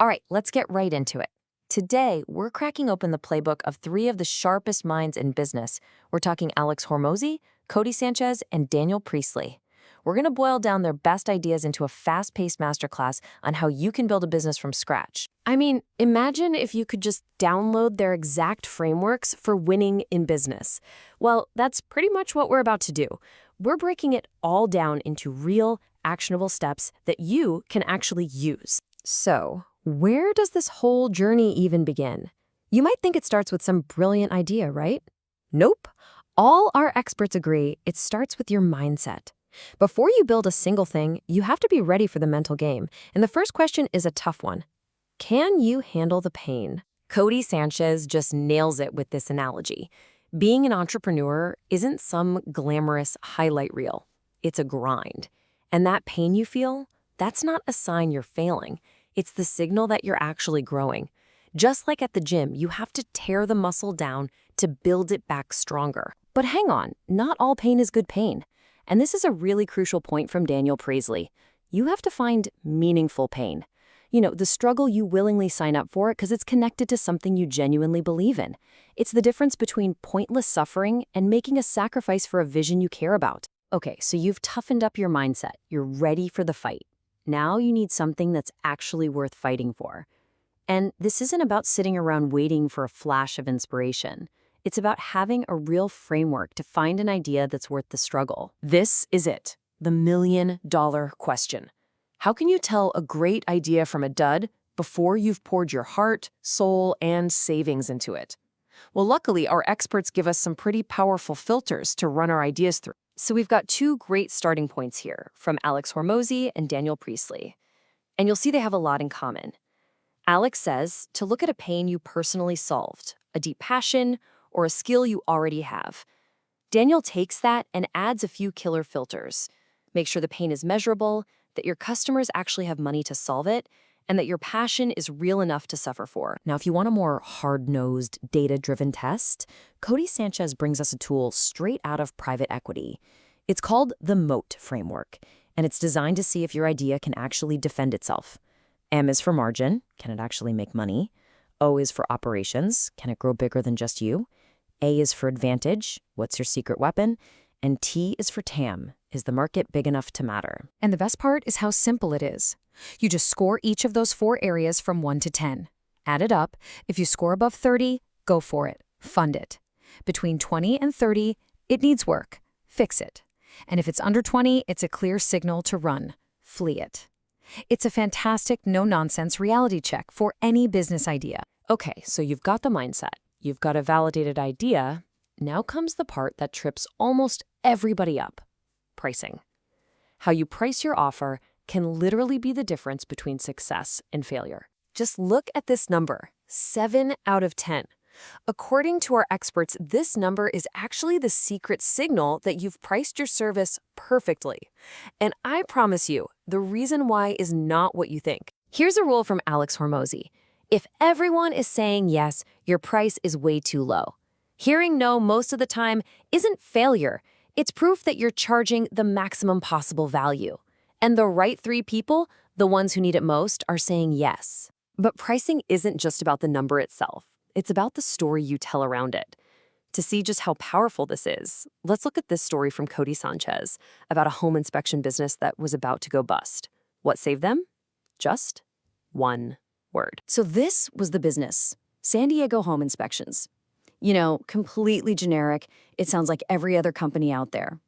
All right, let's get right into it. Today, we're cracking open the playbook of three of the sharpest minds in business. We're talking Alex Hormozi, Cody Sanchez, and Daniel Priestley. We're going to boil down their best ideas into a fast-paced masterclass on how you can build a business from scratch. I mean, imagine if you could just download their exact frameworks for winning in business. Well, that's pretty much what we're about to do. We're breaking it all down into real, actionable steps that you can actually use. So, where does this whole journey even begin? You might think it starts with some brilliant idea, right? Nope. All our experts agree it starts with your mindset. Before you build a single thing, you have to be ready for the mental game. And the first question is a tough one. Can you handle the pain? Cody Sanchez just nails it with this analogy. Being an entrepreneur isn't some glamorous highlight reel. It's a grind. And that pain you feel, that's not a sign you're failing. It's the signal that you're actually growing. Just like at the gym, you have to tear the muscle down to build it back stronger. But hang on, not all pain is good pain. And this is a really crucial point from Daniel Priestley. You have to find meaningful pain. You know, the struggle you willingly sign up for because it's connected to something you genuinely believe in. It's the difference between pointless suffering and making a sacrifice for a vision you care about. Okay, so you've toughened up your mindset. You're ready for the fight. Now you need something that's actually worth fighting for. And this isn't about sitting around waiting for a flash of inspiration. It's about having a real framework to find an idea that's worth the struggle. This is it, the million-dollar question. How can you tell a great idea from a dud before you've poured your heart, soul, and savings into it? Well, luckily, our experts give us some pretty powerful filters to run our ideas through. So we've got two great starting points here from Alex Hormozi and Daniel Priestley. And you'll see they have a lot in common. Alex says to look at a pain you personally solved, a deep passion, or a skill you already have. Daniel takes that and adds a few killer filters. Make sure the pain is measurable, that your customers actually have money to solve it, and that your passion is real enough to suffer for. Now, if you want a more hard-nosed, data-driven test, Cody Sanchez brings us a tool straight out of private equity. It's called the MOAT framework, and it's designed to see if your idea can actually defend itself. M is for margin. Can it actually make money? O is for operations. Can it grow bigger than just you? A is for advantage. What's your secret weapon? And T is for TAM. Is the market big enough to matter? And the best part is how simple it is. You just score each of those 4 areas from 1 to 10. Add it up. If you score above 30, go for it. Fund it. Between 20 and 30, it needs work. Fix it. And if it's under 20, it's a clear signal to run. Flee it. It's a fantastic, no-nonsense reality check for any business idea. Okay, so you've got the mindset. You've got a validated idea. Now comes the part that trips almost everybody up. Pricing. How you price your offer can literally be the difference between success and failure. Just look at this number, 7 out of 10. According to our experts, this number is actually the secret signal that you've priced your service perfectly. And I promise you, the reason why is not what you think. Here's a rule from Alex Hormozi. If everyone is saying yes, your price is way too low. Hearing no most of the time isn't failure. It's proof that you're charging the maximum possible value. And the right 3 people, the ones who need it most, are saying yes. But pricing isn't just about the number itself. It's about the story you tell around it. To see just how powerful this is, let's look at this story from Cody Sanchez about a home inspection business that was about to go bust. What saved them? Just one word. So this was the business, San Diego Home Inspections. You know, completely generic. It sounds like every other company out there.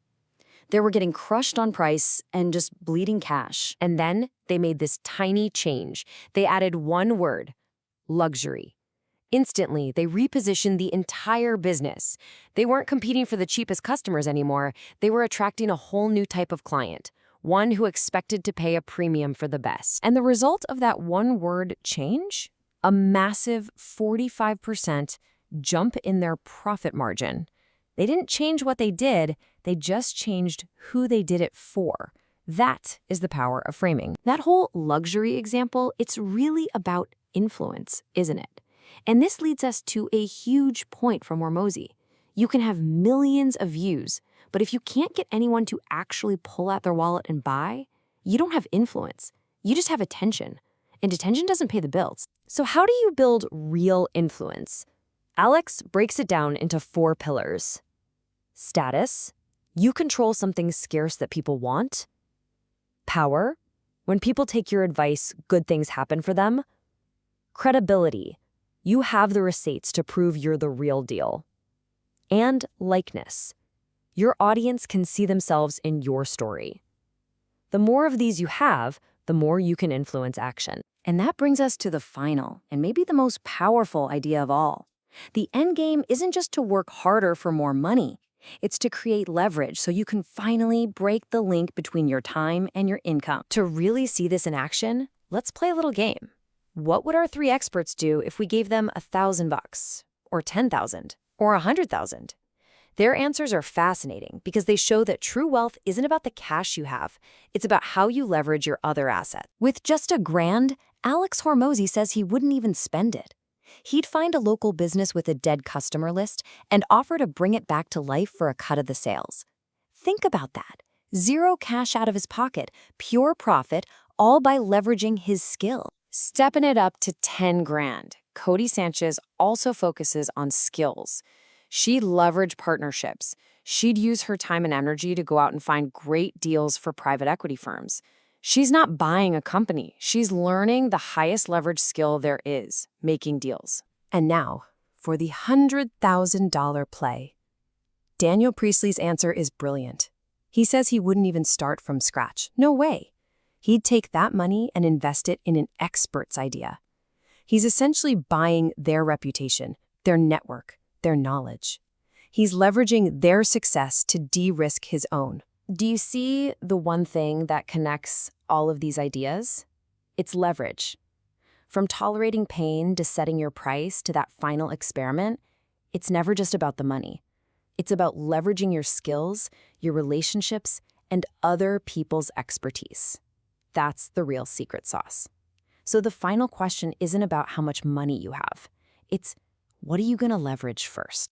They were getting crushed on price and just bleeding cash. And then they made this tiny change. They added one word, luxury. Instantly, they repositioned the entire business. They weren't competing for the cheapest customers anymore. They were attracting a whole new type of client, one who expected to pay a premium for the best. And the result of that one-word change? A massive 45% jump in their profit margin. They didn't change what they did, they just changed who they did it for. That is the power of framing. That whole luxury example, it's really about influence, isn't it? And this leads us to a huge point from Hormozi. You can have millions of views, but if you can't get anyone to actually pull out their wallet and buy, you don't have influence. You just have attention. and attention doesn't pay the bills. So how do you build real influence? Alex breaks it down into 4 pillars. Status. You control something scarce that people want. Power. When people take your advice, good things happen for them. Credibility. You have the receipts to prove you're the real deal. And likeness. Your audience can see themselves in your story. The more of these you have, the more you can influence action. And that brings us to the final, and maybe the most powerful idea of all. The end game isn't just to work harder for more money. It's to create leverage so you can finally break the link between your time and your income. To really see this in action, let's play a little game. What would our 3 experts do if we gave them $1,000, or $10,000, or $100,000? Their answers are fascinating because they show that true wealth isn't about the cash you have. It's about how you leverage your other assets. With just $1,000, Alex Hormozi says he wouldn't even spend it. He'd find a local business with a dead customer list and offer to bring it back to life for a cut of the sales. Think about that. 0 cash out of his pocket, pure profit, all by leveraging his skill. Stepping it up to 10 grand, Cody Sanchez also focuses on skills. She'd leverage partnerships. She'd use her time and energy to go out and find great deals for private equity firms. She's not buying a company. She's learning the highest leverage skill there is, making deals. And now, for the $100,000 play. Daniel Priestley's answer is brilliant. He says he wouldn't even start from scratch. No way. He'd take that money and invest it in an expert's idea. He's essentially buying their reputation, their network, their knowledge. He's leveraging their success to de-risk his own. Do you see the one thing that connects all of these ideas? It's leverage. From tolerating pain to setting your price to that final experiment, it's never just about the money. It's about leveraging your skills, your relationships, and other people's expertise. That's the real secret sauce. So the final question isn't about how much money you have. It's, what are you going to leverage first?